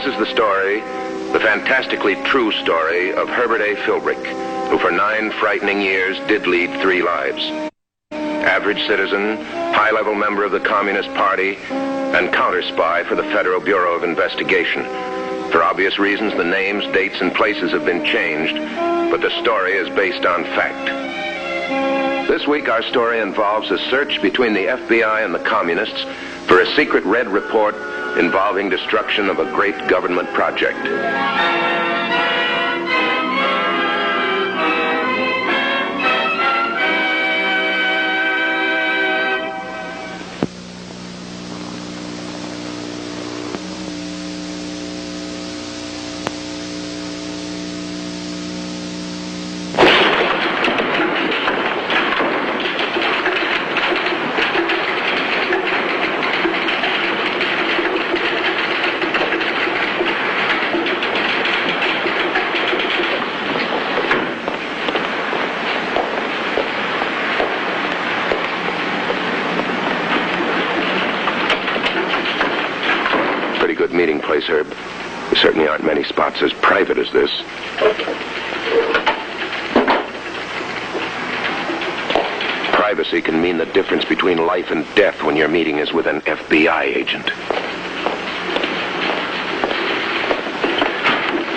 This is the story, the fantastically true story of Herbert A. Philbrick, who for 9 frightening years did lead 3 lives. Average citizen, high-level member of the Communist Party, and counter-spy for the Federal Bureau of Investigation. For obvious reasons, the names, dates, and places have been changed, but the story is based on fact. This week, our story involves a search between the FBI and the Communists for a secret red report involving destruction of a great government project. Meeting place, Herb. There certainly aren't many spots as private as this. Privacy can mean the difference between life and death when your meeting is with an FBI agent.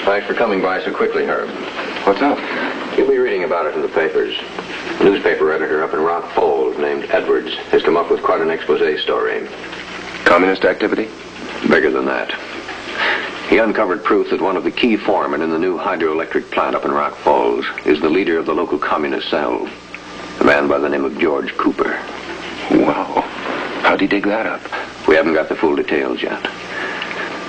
Thanks for coming by so quickly, Herb. What's up? You'll be reading about it in the papers. A newspaper editor up in Rock Falls named Edwards has come up with quite an expose story. Communist activity? Bigger than that. He uncovered proof that one of the key foremen in the new hydroelectric plant up in Rock Falls is the leader of the local communist cell, a man by the name of George Cooper. Wow. How'd he dig that up? We haven't got the full details yet.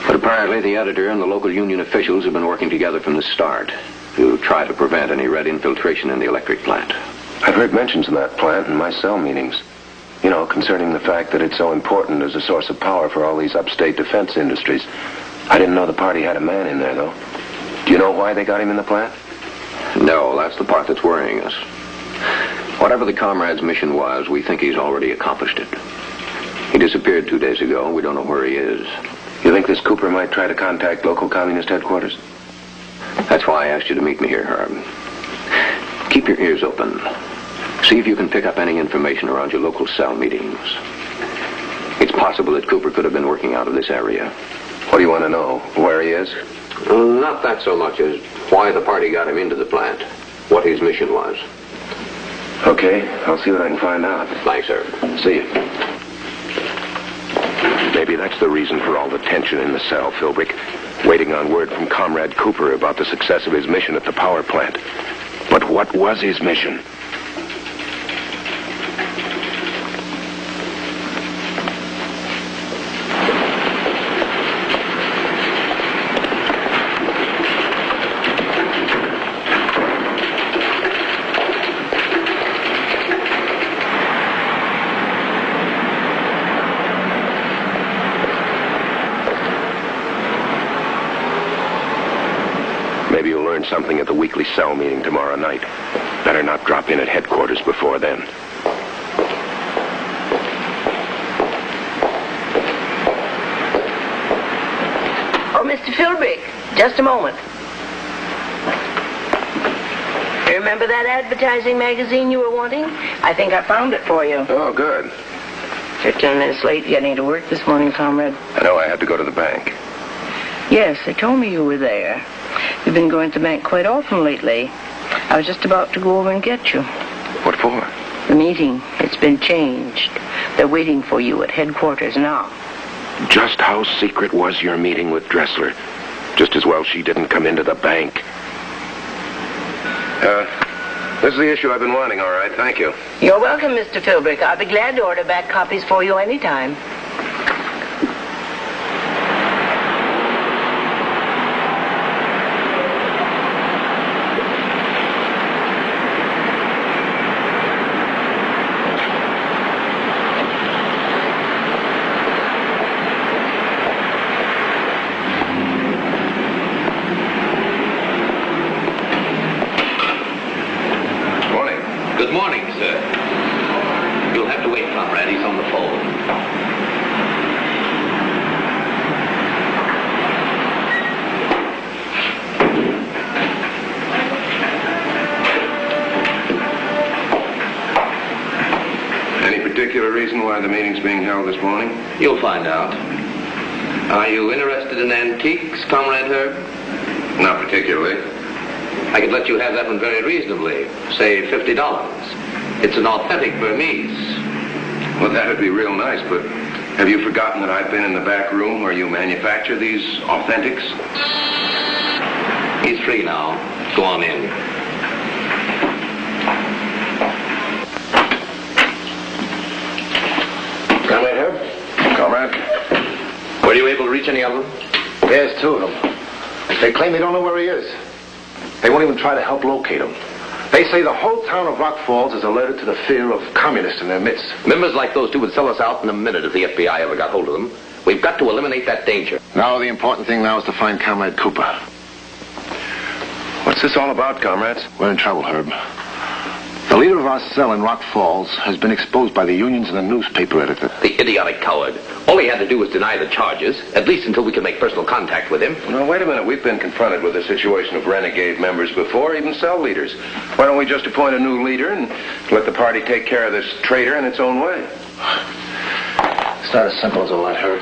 But apparently the editor and the local union officials have been working together from the start to try to prevent any red infiltration in the electric plant. I've heard mentions of that plant in my cell meetings. You know, concerning the fact that it's so important as a source of power for all these upstate defense industries. I didn't know the party had a man in there, though. Do you know why they got him in the plant? No, that's the part that's worrying us. Whatever the comrade's mission was, we think he's already accomplished it. He disappeared 2 days ago, and we don't know where he is. You think this Cooper might try to contact local communist headquarters? That's why I asked you to meet me here, Herb. Keep your ears open. See if you can pick up any information around your local cell meetings. It's possible that Cooper could have been working out of this area. What do you want to know? Where he is? Not that so much as why the party got him into the plant. What his mission was. Okay, I'll see what I can find out. Thanks, sir. See you. Maybe that's the reason for all the tension in the cell, Philbrick. Waiting on word from Comrade Cooper about the success of his mission at the power plant. But what was his mission? Maybe you'll learn something at the weekly cell meeting tomorrow night. Better not drop in at headquarters before then. Oh, Mr. Philbrick, just a moment. You remember that advertising magazine you were wanting? I think I found it for you. Oh, good. 15 minutes late getting to work this morning, comrade. I know I had to go to the bank. Yes, they told me you were there. You've been going to the bank quite often lately. I was just about to go over and get you. What for? The meeting. It's been changed. They're waiting for you at headquarters now. Just how secret was your meeting with Dressler? Just as well she didn't come into the bank. This is the issue I've been wanting, all right. Thank you. You're welcome, Mr. Philbrick. I'll be glad to order back copies for you anytime. Good morning, sir. You'll have to wait, comrade. He's on the phone. particular reason why the meeting's being held this morning? You'll find out. Are you interested in antiques, Comrade Herb? Not particularly. I could let you have that one very reasonably. Say $50. It's an authentic Burmese. Well, that'd be real nice, but have you forgotten that I've been in the back room where you manufacture these authentics? He's free now. Go on in. Comrade Herb? Comrade? Were you able to reach any of them? Yes, 2 of them. They claim they don't know where he is. They won't even try to help locate him. They say the whole town of Rock Falls is alerted to the fear of communists in their midst. Members like those two would sell us out in a minute if the FBI ever got hold of them. We've got to eliminate that danger. Now, the important thing now is to find Comrade Cooper. What's this all about, comrades? We're in trouble, Herb. The leader of our cell in Rock Falls has been exposed by the unions and the newspaper editor. The idiotic coward. All he had to do was deny the charges, at least until we could make personal contact with him. No, wait a minute. We've been confronted with a situation of renegade members before, even cell leaders. Why don't we just appoint a new leader and let the party take care of this traitor in its own way? It's not as simple as all that, Herb.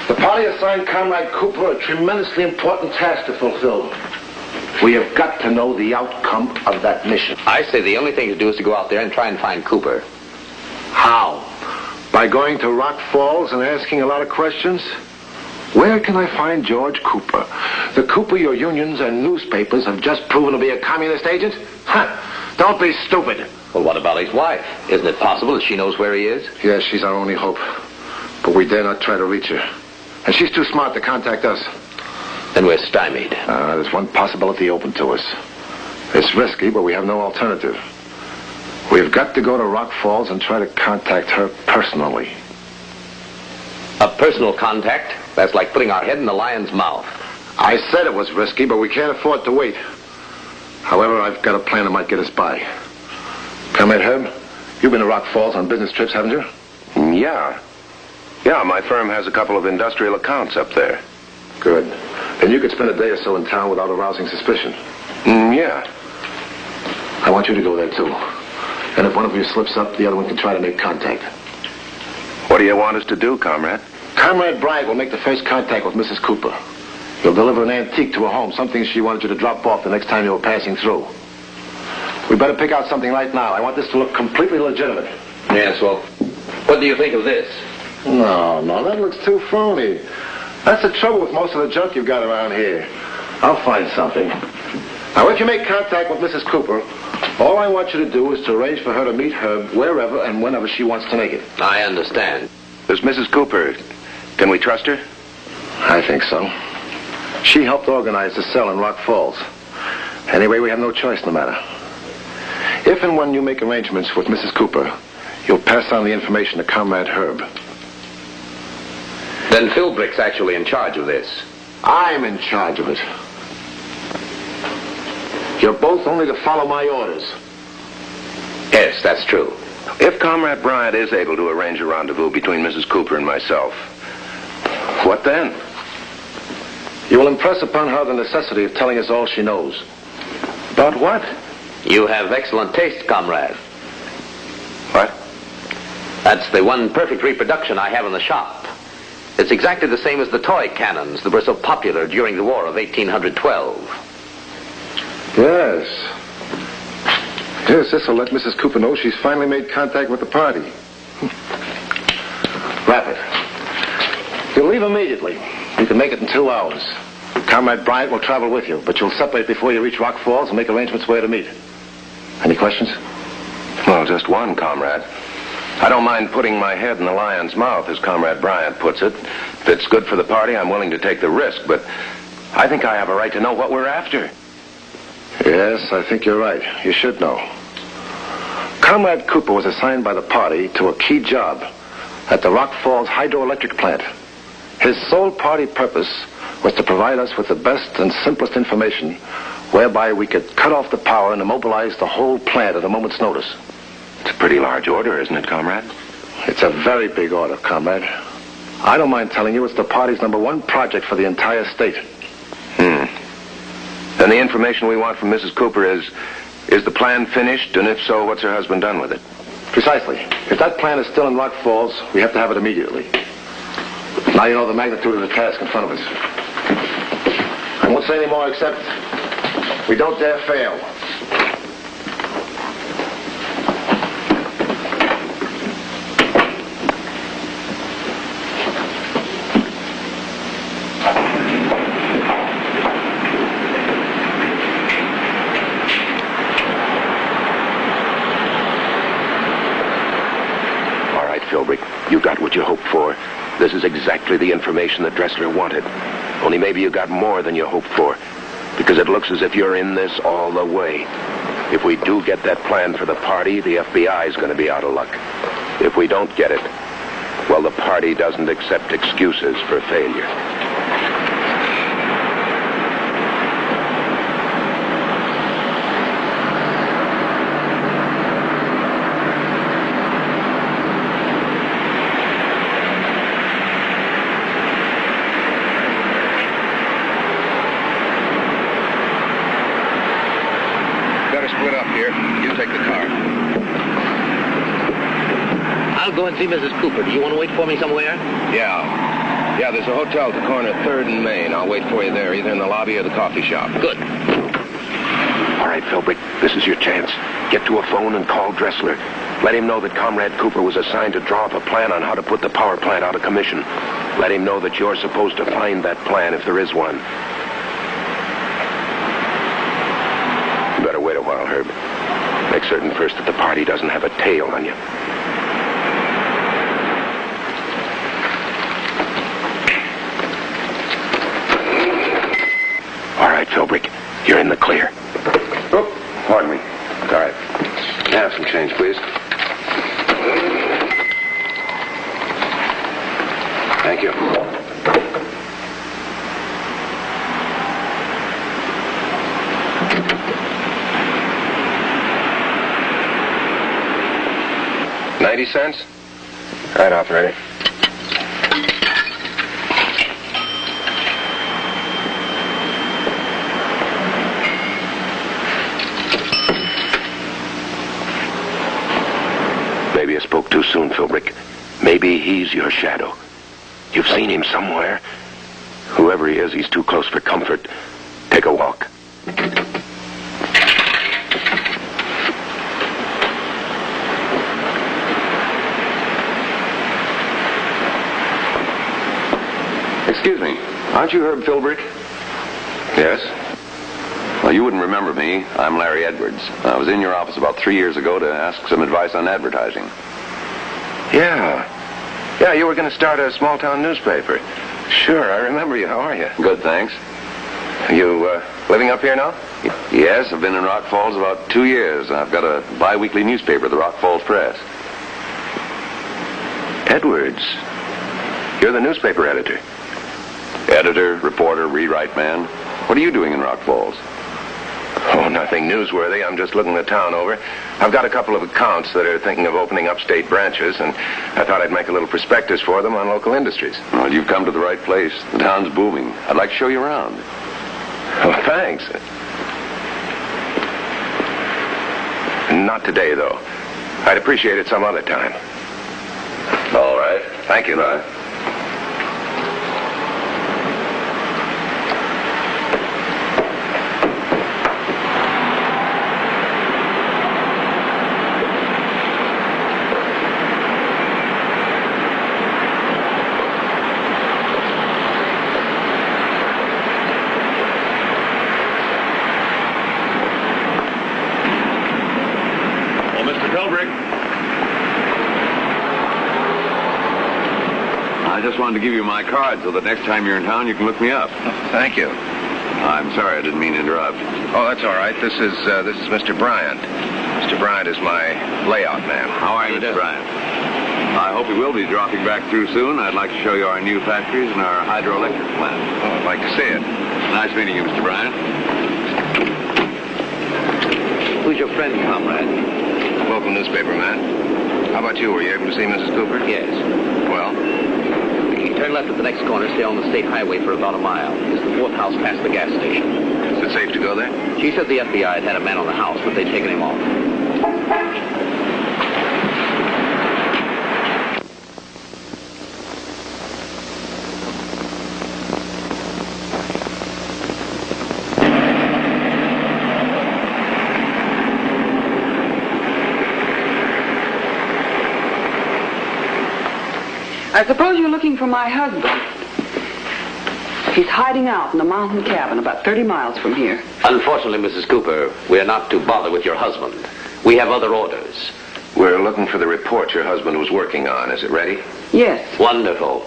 The party assigned Comrade Cooper a tremendously important task to fulfill. We have got to know the outcome of that mission. I say the only thing to do is to go out there and try and find Cooper. How? By going to Rock Falls and asking a lot of questions? Where can I find George Cooper? The Cooper your unions and newspapers have just proven to be a communist agent? Huh. Don't be stupid. Well, what about his wife? Isn't it possible that she knows where he is? Yes, she's our only hope. But we dare not try to reach her. And she's too smart to contact us. Then we're stymied. There's one possibility open to us. It's risky, but we have no alternative. We've got to go to Rock Falls and try to contact her personally. A personal contact? That's like putting our head in the lion's mouth. I said it was risky, but we can't afford to wait. However, I've got a plan that might get us by. Comrade Herb, you've been to Rock Falls on business trips, haven't you? Yeah. Yeah, my firm has a couple of industrial accounts up there. Good. Then you could spend a day or so in town without arousing suspicion. Yeah. I want you to go there, too. And if one of you slips up, the other one can try to make contact. What do you want us to do, comrade? Comrade Bryant will make the first contact with Mrs. Cooper. He'll deliver an antique to her home, something she wanted you to drop off the next time you were passing through. We better pick out something right now. I want this to look completely legitimate. Yes, well, what do you think of this? No, that looks too phony. That's the trouble with most of the junk you've got around here. I'll find something. Now, if you make contact with Mrs. Cooper, all I want you to do is to arrange for her to meet Herb wherever and whenever she wants to make it. I understand. There's Mrs. Cooper. Can we trust her? I think so. She helped organize the cell in Rock Falls. Anyway, we have no choice in the matter. If and when you make arrangements with Mrs. Cooper, you'll pass on the information to Comrade Herb. Then Philbrick's actually in charge of this. I'm in charge of it. You're both only to follow my orders. Yes, that's true. If Comrade Bryant is able to arrange a rendezvous between Mrs. Cooper and myself, what then? You will impress upon her the necessity of telling us all she knows. About what? You have excellent taste, comrade. What? That's the one perfect reproduction I have in the shop. It's exactly the same as the toy cannons that were so popular during the War of 1812. Yes. Yes, this will let Mrs. Cooper know she's finally made contact with the party. Wrap it. You'll leave immediately. You can make it in 2 hours. Comrade Bryant will travel with you, but you'll separate before you reach Rock Falls and make arrangements where to meet. Any questions? Well, just one, comrade. I don't mind putting my head in the lion's mouth, as Comrade Bryant puts it. If it's good for the party, I'm willing to take the risk, but I think I have a right to know what we're after. Yes, I think you're right. You should know. Comrade Cooper was assigned by the party to a key job at the Rock Falls hydroelectric plant. His sole party purpose was to provide us with the best and simplest information whereby we could cut off the power and immobilize the whole plant at a moment's notice. It's a pretty large order, isn't it, comrade? It's a very big order, comrade. I don't mind telling you it's the party's #1 project for the entire state. Then the information we want from Mrs. Cooper is the plan finished? And if so, what's her husband done with it? Precisely. If that plan is still in Rock Falls, we have to have it immediately. Now you know the magnitude of the task in front of us. I won't say any more except we don't dare fail. You got what you hoped for. This is exactly the information that Dressler wanted. Only maybe you got more than you hoped for. Because it looks as if you're in this all the way. If we do get that plan for the party, the FBI is going to be out of luck. If we don't get it, well, the party doesn't accept excuses for failure. Split up here. You take the car. I'll go and see Mrs. Cooper. Do you want to wait for me somewhere? Yeah, there's a hotel at the corner of 3rd and Main. I'll wait for you there, either in the lobby or the coffee shop. Good. All right, Philbrick, this is your chance. Get to a phone and call Dressler. Let him know that Comrade Cooper was assigned to draw up a plan on how to put the power plant out of commission. Let him know that you're supposed to find that plan if there is one. You better wait a while, Herb. Make certain first that the party doesn't have a tail on you. All right, Philbrick, you're in the clear. Oh, pardon me. All right. Have some change, please. Thank you. $0.90? Right, operator. Maybe I spoke too soon, Philbrick. Maybe he's your shadow. You've seen him somewhere. Whoever he is, he's too close for comfort. Take a walk. Excuse me. Aren't you Herb Philbrick? Yes? Well, you wouldn't remember me. I'm Larry Edwards. I was in your office about 3 years ago to ask some advice on advertising. Yeah, you were going to start a small-town newspaper. Sure, I remember you. How are you? Good, thanks. You, living up here now? Yes, I've been in Rock Falls about 2 years. I've got a bi-weekly newspaper, the Rock Falls Press. Edwards, you're the newspaper editor. Editor, reporter, rewrite man. What are you doing in Rock Falls? Oh, nothing newsworthy. I'm just looking the town over. I've got a couple of accounts that are thinking of opening upstate branches, and I thought I'd make a little prospectus for them on local industries. Well, you've come to the right place. The town's booming. I'd like to show you around. Oh, thanks. Not today, though. I'd appreciate it some other time. All right. Thank you, Larry. I just wanted to give you my card so that next time you're in town you can look me up. Thank you. I'm sorry, I didn't mean to interrupt. Oh, that's all right. This is Mr. Bryant. Mr. Bryant is my layout man. How are you, Mr. Bryant? I hope you will be dropping back through soon. I'd like to show you our new factories and our hydroelectric plant. Oh, I'd like to see it. Nice meeting you, Mr. Bryant. Who's your friend, comrade? Local newspaper man. How about you? Were you able to see Mrs. Cooper? Yes. Well? Turn left at the next corner, stay on the state highway for about a mile. It's the fourth house past the gas station. Is it safe to go there? She said the FBI had a man on the house, but they'd taken him off. I suppose you're looking for my husband. He's hiding out in a mountain cabin about 30 miles from here. Unfortunately, Mrs. Cooper, we are not to bother with your husband. We have other orders. We're looking for the report your husband was working on. Is it ready? Yes. Wonderful.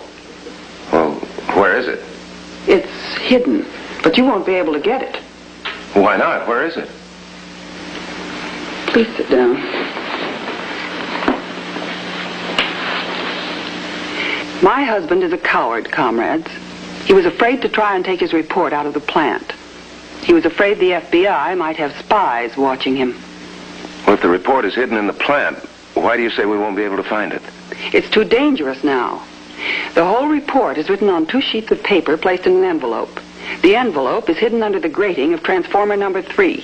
Well, where is it? It's hidden, but you won't be able to get it. Why not? Where is it? Please sit down. My husband is a coward, comrades. He was afraid to try and take his report out of the plant. He was afraid the FBI might have spies watching him. Well, if the report is hidden in the plant, why do you say we won't be able to find it? It's too dangerous now. The whole report is written on 2 sheets of paper placed in an envelope. The envelope is hidden under the grating of transformer number 3.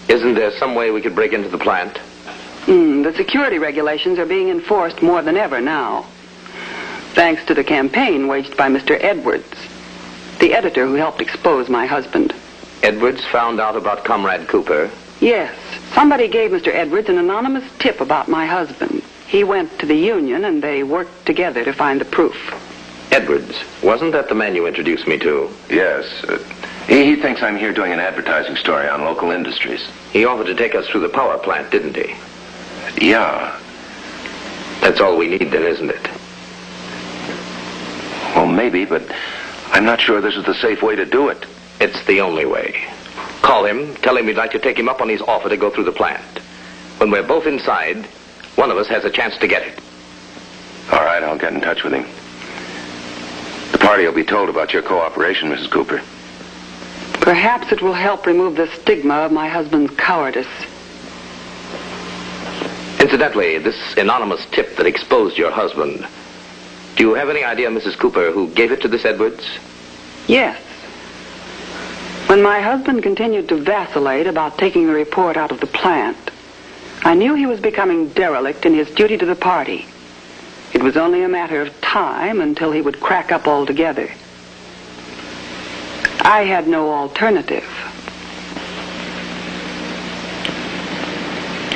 Isn't there some way we could break into the plant? The security regulations are being enforced more than ever now. Thanks to the campaign waged by Mr. Edwards, the editor who helped expose my husband. Edwards found out about Comrade Cooper? Yes. Somebody gave Mr. Edwards an anonymous tip about my husband. He went to the union and they worked together to find the proof. Edwards, wasn't that the man you introduced me to? Yes. He thinks I'm here doing an advertising story on local industries. He offered to take us through the power plant, didn't he? Yeah. That's all we need then, isn't it? Well, maybe, but I'm not sure this is the safe way to do it. It's the only way. Call him, tell him we'd like to take him up on his offer to go through the plant. When we're both inside, one of us has a chance to get it. All right, I'll get in touch with him. The party will be told about your cooperation, Mrs. Cooper. Perhaps it will help remove the stigma of my husband's cowardice. Incidentally, this anonymous tip that exposed your husband, do you have any idea, Mrs. Cooper, who gave it to this Edwards? Yes. When my husband continued to vacillate about taking the report out of the plant, I knew he was becoming derelict in his duty to the party. It was only a matter of time until he would crack up altogether. I had no alternative.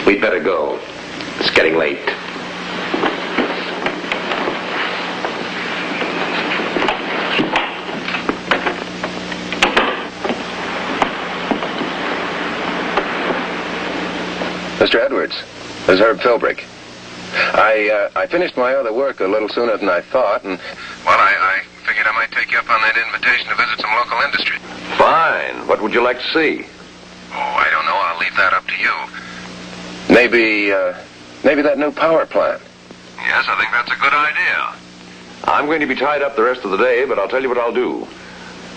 We'd better go. It's getting late. Mr. Edwards, this is Herb Philbrick. I finished my other work a little sooner than I thought, and, well, I figured I might take you up on that invitation to visit some local industry. Fine. What would you like to see? Oh, I don't know. I'll leave that up to you. Maybe that new power plant. Yes, I think that's a good idea. I'm going to be tied up the rest of the day, but I'll tell you what I'll do.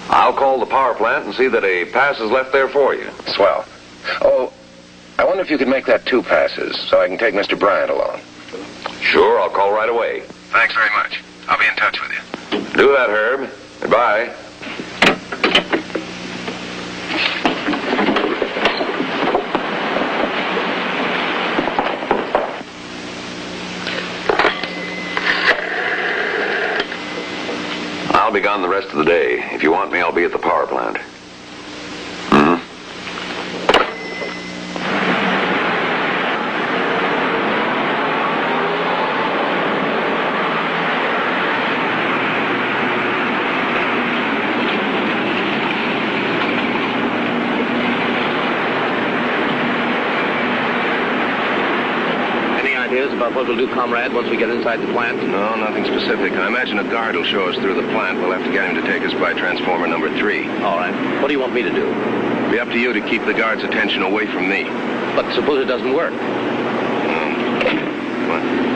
I'll call the power plant and see that a pass is left there for you. Swell. Oh, I wonder if you could make that 2 passes so I can take Mr. Bryant along. Sure, I'll call right away. Thanks very much. I'll be in touch with you. Do that, Herb. Goodbye. I'll be gone the rest of the day. If you want me, I'll be at the power plant. About what we'll do, comrade, once we get inside the plant? No, nothing specific. I imagine a guard will show us through the plant. We'll have to get him to take us by transformer number 3. All right. What do you want me to do? It'll be up to you to keep the guard's attention away from me. But suppose it doesn't work? Come on.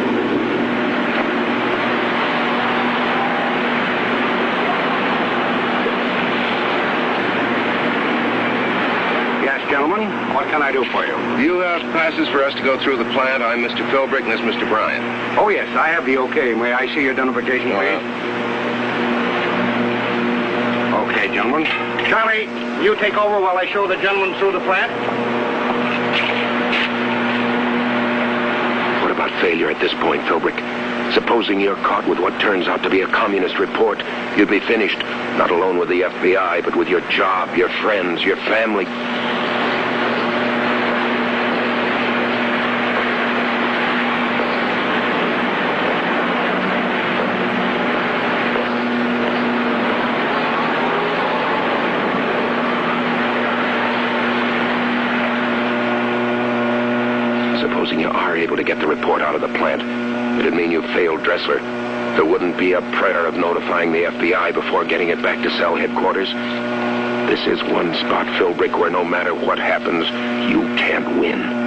Gentlemen, what can I do for you? You have passes for us to go through the plant. I'm Mr. Philbrick, and this is Mr. Bryant. Oh, yes, I have the okay. May I see your identification, please? Okay, gentlemen. Charlie, you take over while I show the gentleman through the plant. What about failure at this point, Philbrick? Supposing you're caught with what turns out to be a communist report, you'd be finished, not alone with the FBI, but with your job, your friends, your family. get the report out of the plant. It'd mean you failed Dressler. There wouldn't be a prayer of notifying the FBI before getting it back to cell headquarters. This is one spot, Philbrick, where no matter what happens, you can't win.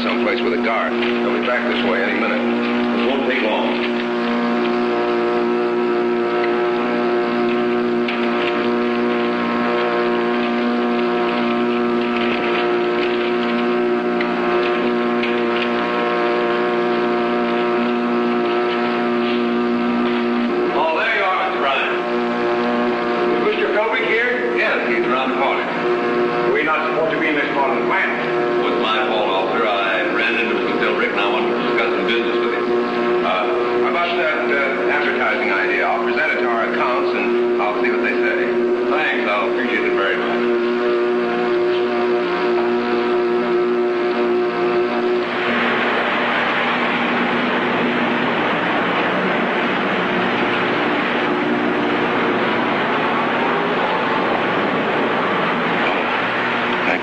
Someplace with a guard. They'll be back this way any minute. It won't take long. Oh, there you are, Mr. Bryan. Is Mr. Philbrick here? Yes, he's around the corner. We're not supposed to be in this part of the plant. It was my fault, officer. I ran into Mr. Philbrick and I wanted to discuss some business with him. About that advertising idea, I'll present it to our accounts and I'll see what they say. Thanks, I'll appreciate it very much.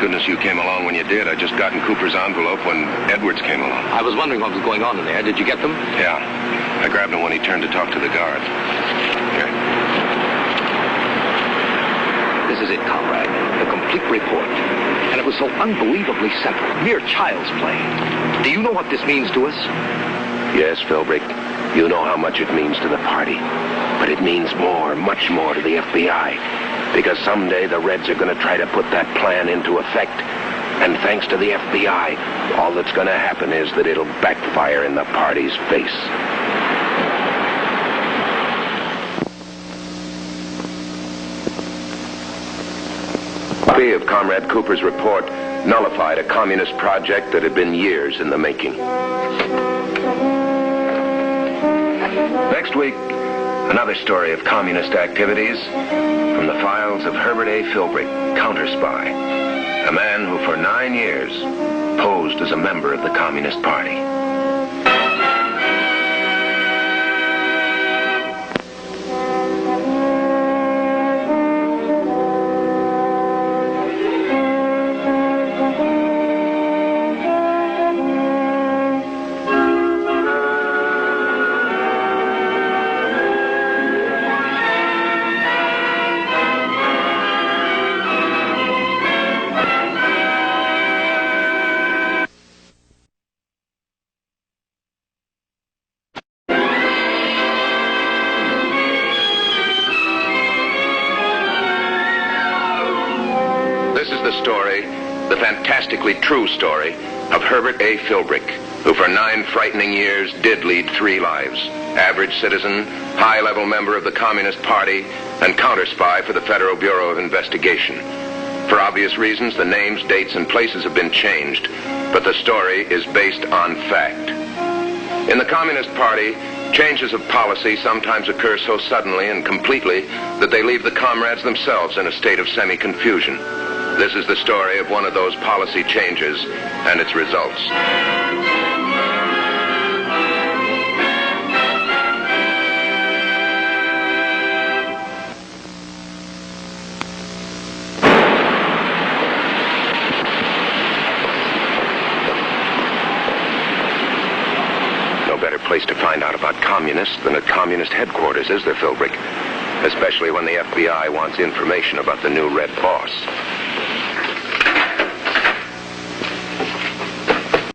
Goodness you came along when you did. I just got in Cooper's envelope when Edwards came along. I was wondering what was going on in there. Did you get them? Yeah. I grabbed him when he turned to talk to the guard. Here. This is it, comrade. The complete report. And it was so unbelievably simple. Mere child's play. Do you know what this means to us? Yes, Philbrick. You know how much it means to the party. But it means more, much more to the FBI. Because someday the Reds are going to try to put that plan into effect. And thanks to the FBI, all that's going to happen is that it'll backfire in the party's face. A copy of Comrade Cooper's report nullified a communist project that had been years in the making. Next week, another story of communist activities from the files of Herbert A. Philbrick, counter spy. A man who for 9 years posed as a member of the Communist Party. The fantastically true story of Herbert A. Philbrick, who for 9 frightening years did lead 3 lives. Average citizen, high-level member of the Communist Party, and counter-spy for the Federal Bureau of Investigation. For obvious reasons, the names, dates, and places have been changed, but the story is based on fact. In the Communist Party, changes of policy sometimes occur so suddenly and completely that they leave the comrades themselves in a state of semi-confusion. This is the story of one of those policy changes and its results. No better place to find out about communists than at communist headquarters, is there, Philbrick? Especially when the FBI wants information about the new Red Boss.